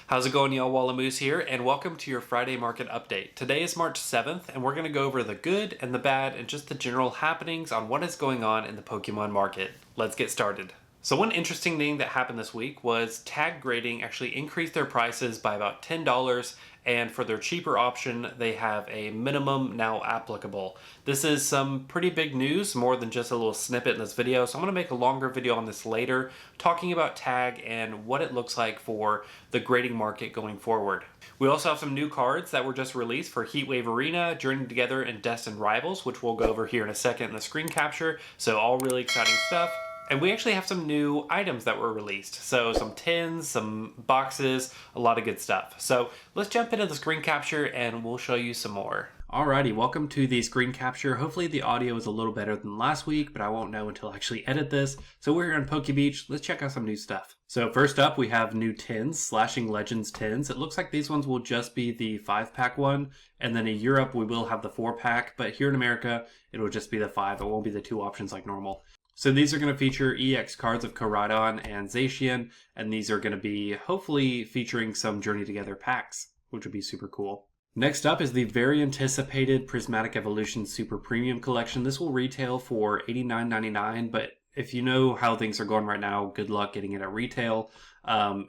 How's it going, y'all? Wallamoose here, and welcome to your Friday market update. Today is March 7th, and we're going to go over the good and the bad and just the general happenings on what is going on in the Pokemon market. Let's get started. So one interesting thing that happened this week was Tag Grading actually increased their prices by about $10, and for their cheaper option, they have a minimum now applicable. This is some pretty big news, more than just a little snippet in this video, so I'm going to make a longer video on this later, talking about Tag and what it looks like for the grading market going forward. We also have some new cards that were just released for Heatwave Arena, Journey Together, and Destined Rivals, which we'll go over here in a second in the screen capture, so all really exciting stuff. And we actually have some new items that were released. So some tins, some boxes, a lot of good stuff. So let's jump into the screen capture and we'll show you some more. Alrighty, welcome to the screen capture. Hopefully the audio is a little better than last week, but I won't know until I actually edit this. So we're here on Poke Beach. Let's check out some new stuff. So first up, we have new tins, Slashing Legends tins. It looks like these ones will just be the 5-pack one. And then in Europe, we will have the 4-pack. But here in America, it'll just be the 5. It won't be the 2 options like normal. So these are going to feature EX cards of Koraidon and Zacian, and these are going to be hopefully featuring some Journey Together packs, which would be super cool. Next up is the very anticipated Prismatic Evolution Super Premium Collection. This will retail for $89.99, but if you know how things are going right now, good luck getting it at retail,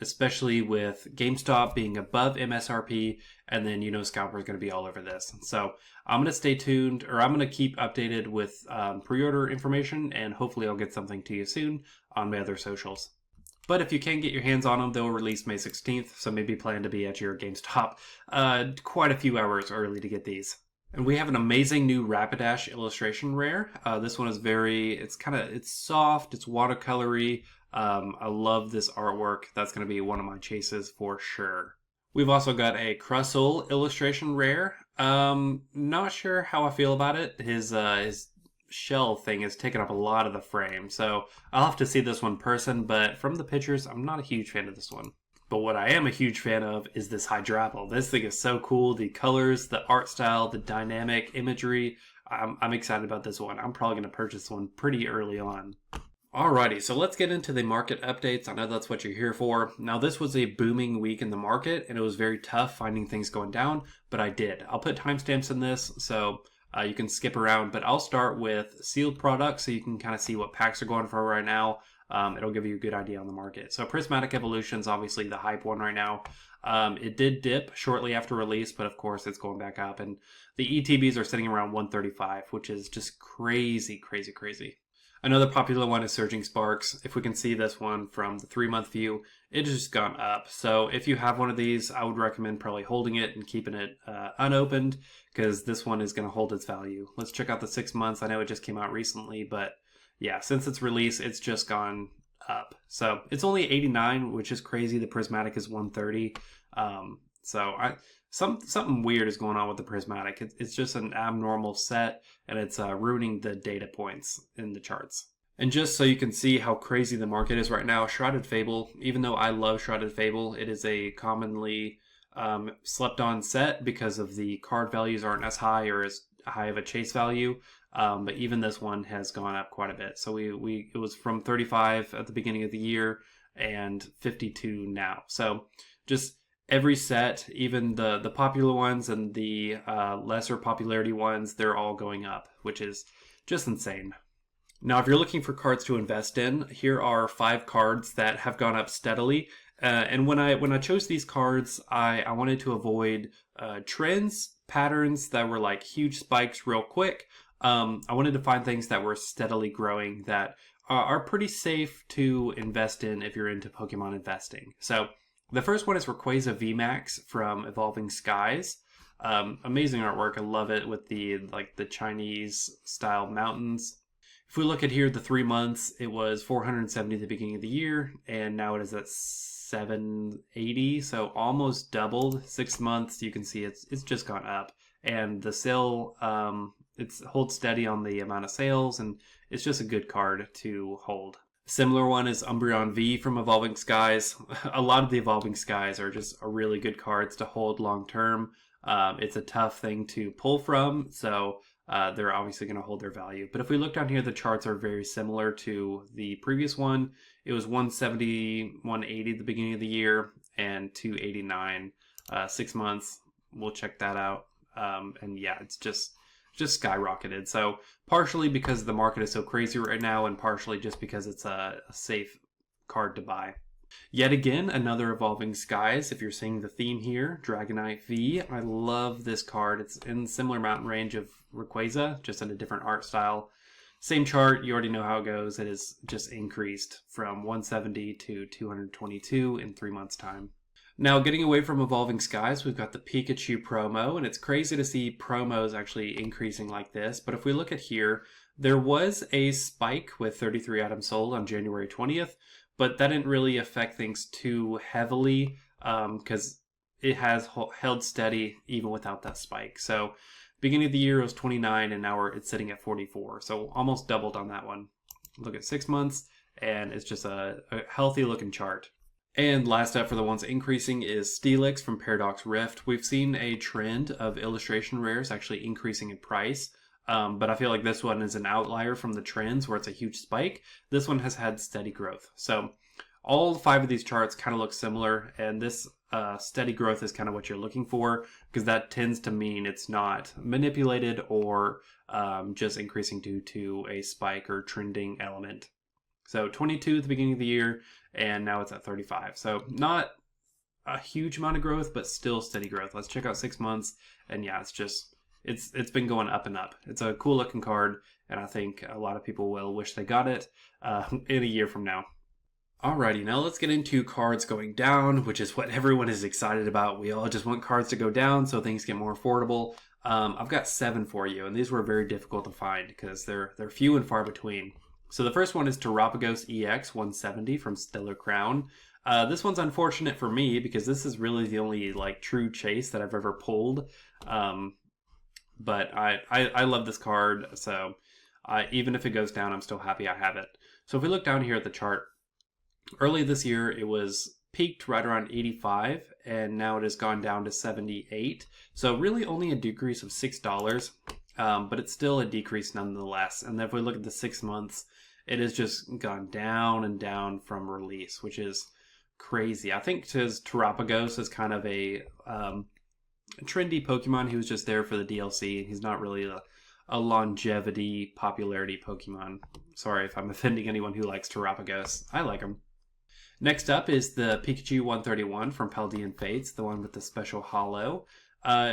especially with GameStop being above MSRP, and then Scalper is going to be all over this. So I'm going to stay tuned, or I'm going to keep updated with pre-order information, and hopefully I'll get something to you soon on my other socials. But if you can get your hands on them, they'll release May 16th, so maybe plan to be at your GameStop quite a few hours early to get these. And we have an amazing new Rapidash illustration rare. This one is it's soft, it's watercolory. I love this artwork. That's going to be one of my chases for sure. We've also got a Crustle illustration rare. Not sure how I feel about it. His shell thing has taken up a lot of the frame, so I'll have to see this one in person, but from the pictures, I'm not a huge fan of this one. But what I am a huge fan of is this Hydrapple. This thing is so cool. The colors, the art style, the dynamic imagery. I'm excited about this one. I'm probably going to purchase one pretty early on. Alrighty, so let's get into the market updates. I know that's what you're here for. Now, this was a booming week in the market, and it was very tough finding things going down, but I did. I'll put timestamps in this, so you can skip around, but I'll start with sealed products so you can kind of see what packs are going for right now. It'll give you a good idea on the market. So Prismatic Evolution is obviously the hype one right now. It did dip shortly after release, but of course it's going back up. And the ETBs are sitting around 135, which is just crazy, crazy, crazy. Another popular one is Surging Sparks. If we can see this one from the 3-month view, it has just gone up. So if you have one of these, I would recommend probably holding it and keeping it unopened, because this one is going to hold its value. Let's check out the 6 months. I know it just came out recently, but yeah, since its release, it's just gone up. So it's only 89, which is crazy. The Prismatic is 130. Something weird is going on with the Prismatic. It's just an abnormal set, and it's ruining the data points in the charts. And just so you can see how crazy the market is right now, Shrouded Fable, even though I love Shrouded Fable, it is a commonly slept on set because of the card values aren't as high or as high of a chase value. But even this one has gone up quite a bit. So it was from 35 at the beginning of the year and 52 now. So just every set, even the popular ones and the lesser popularity ones, they're all going up, which is just insane. Now, if you're looking for cards to invest in, here are 5 cards that have gone up steadily. And when I chose these cards, I wanted to avoid trends, patterns that were like huge spikes real quick. I wanted to find things that were steadily growing that are pretty safe to invest in if you're into Pokemon investing. So the first one is Rayquaza VMAX from Evolving Skies. Amazing artwork. I love it with the Chinese style mountains. If we look at here, the 3 months, it was 470 at the beginning of the year, and now it is at 780, so almost doubled. 6 months, you can see it's just gone up, and the sale it's holds steady on the amount of sales, and it's just a good card to hold. Similar one is Umbreon V from Evolving Skies. A lot of the Evolving Skies are just really good cards to hold long term. It's a tough thing to pull from, so they're obviously going to hold their value. But if we look down here, the charts are very similar to the previous one. It was 170, 180 at the beginning of the year, and 289. 6 months, we'll check that out. And yeah, it's just skyrocketed. So partially because the market is so crazy right now, and partially just because it's a safe card to buy. Yet again, another Evolving Skies. If you're seeing the theme here, Dragonite V. I love this card. It's in similar mountain range of Rayquaza, just in a different art style. Same chart, you already know how it goes. It is just increased from 170 to 222 in 3 months' time. Now, getting away from Evolving Skies, we've got the Pikachu promo, and it's crazy to see promos actually increasing like this. But if we look at here, there was a spike with 33 items sold on January 20th, but that didn't really affect things too heavily because it has held steady even without that spike. So beginning of the year it was 29, and now it's sitting at 44. So almost doubled on that one. Look at 6 months, and it's just a healthy looking chart. And last up for the ones increasing is Steelix from Paradox Rift. We've seen a trend of illustration rares actually increasing in price. But I feel like this one is an outlier from the trends where it's a huge spike. This one has had steady growth. So all 5 of these charts kind of look similar, and this steady growth is kind of what you're looking for, because that tends to mean it's not manipulated or just increasing due to a spike or trending element. So 22 at the beginning of the year, and now it's at 35. So not a huge amount of growth, but still steady growth. Let's check out 6 months, and yeah, it's been going up and up. It's a cool looking card, and I think a lot of people will wish they got it in a year from now. Alrighty, now let's get into cards going down, which is what everyone is excited about. We all just want cards to go down so things get more affordable. I've got 7 for you, and these were very difficult to find because they're few and far between. So the first one is Terapagos EX 170 from Stellar Crown. This one's unfortunate for me because this is really the only true chase that I've ever pulled. But I love this card, so even if it goes down, I'm still happy I have it. So if we look down here at the chart, early this year it was peaked right around 85, and now it has gone down to 78. So really only a decrease of $6, but it's still a decrease nonetheless. And then if we look at the 6 months, it has just gone down and down from release, which is crazy. I think Terapagos is kind of a trendy Pokemon. He was just there for the DLC. He's not really a longevity popularity Pokemon. Sorry if I'm offending anyone who likes Terapagos. I like him. Next up is the Pikachu 131 from Paldean Fates, the one with the special holo.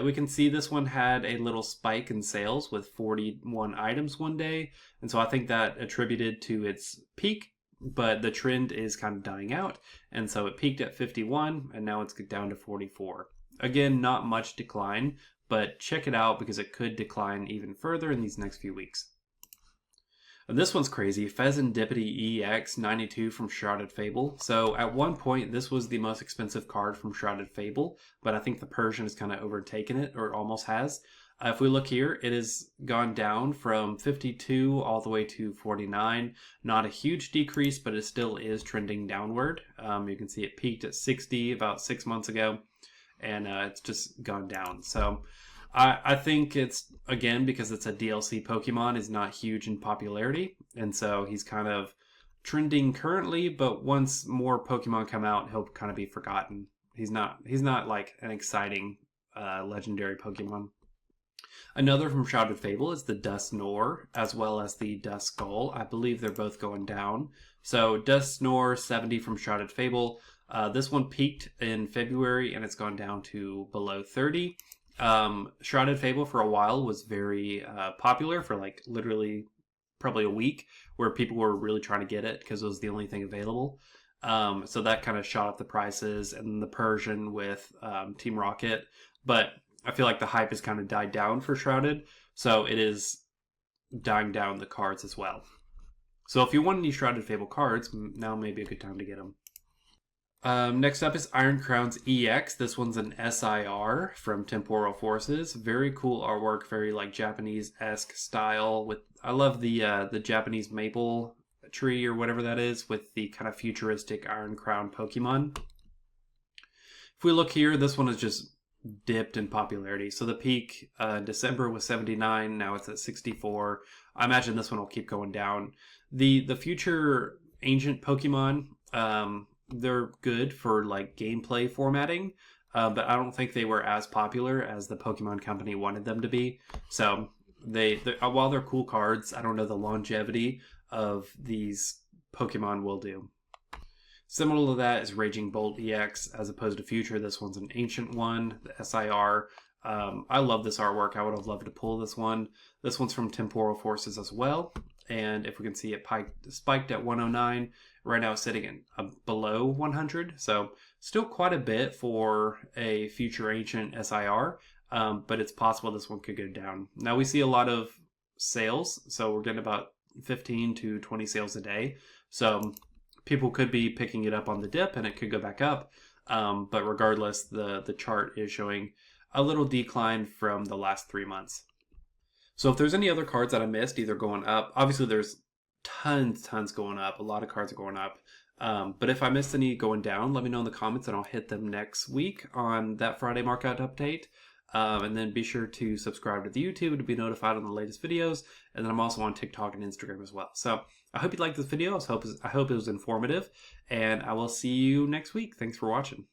We can see this one had a little spike in sales with 41 items one day, and so I think that attributed to its peak, but the trend is kind of dying out, and so it peaked at 51, and now it's down to 44. Again, not much decline, but check it out because it could decline even further in these next few weeks. And this one's crazy. Pheasantipity EX 92 from Shrouded Fable. So at one point, this was the most expensive card from Shrouded Fable, but I think the Persian has kind of overtaken it, or almost has. If we look here, it has gone down from 52 all the way to 49. Not a huge decrease, but it still is trending downward. You can see it peaked at 60 about 6 months ago, and it's just gone down. So I think it's, again, because it's a DLC Pokemon, is not huge in popularity, and so he's kind of trending currently, but once more Pokemon come out, he'll kind of be forgotten. He's not like an exciting legendary Pokemon. Another from Shrouded Fable is the Dusknoir, as well as the Duskull. I believe they're both going down. So Dusknoir 70 from Shrouded Fable. This one peaked in February, and it's gone down to below 30. Shrouded Fable for a while was very popular for literally probably a week, where people were really trying to get it because it was the only thing available. So that kind of shot up the prices, and the Persian with Team Rocket. But I feel like the hype has kind of died down for Shrouded, so it is dying down the cards as well. So if you want any Shrouded Fable cards, now may be a good time to get them. Next up is Iron Crown's EX. This one's an SIR from Temporal Forces. Very cool artwork, very Japanese-esque style. I love the Japanese maple tree or whatever that is with the kind of futuristic Iron Crown Pokemon. If we look here, this one is just dipped in popularity. So the peak December was 79, now it's at 64. I imagine this one will keep going down. The future ancient Pokemon, they're good for like gameplay formatting, but I don't think they were as popular as the Pokemon Company wanted them to be. So while they're cool cards, I don't know the longevity of these Pokemon will do. Similar to that is Raging Bolt EX as opposed to Future. This one's an ancient one, the SIR. I love this artwork. I would have loved to pull this one. This one's from Temporal Forces as well. And if we can see it spiked at 109. Right now it's sitting at below 100. So still quite a bit for a Future Ancient SIR. But it's possible this one could go down. Now we see a lot of sales. So we're getting about 15 to 20 sales a day. So people could be picking it up on the dip and it could go back up. But regardless, the chart is showing a little decline from the last 3 months. So if there's any other cards that I missed, either going up, obviously there's tons going up. A lot of cards are going up. But if I missed any going down, let me know in the comments and I'll hit them next week on that Friday market update. And then be sure to subscribe to the YouTube to be notified on the latest videos. And then I'm also on TikTok and Instagram as well. So I hope you liked this video. I hope it was informative. And I will see you next week. Thanks for watching.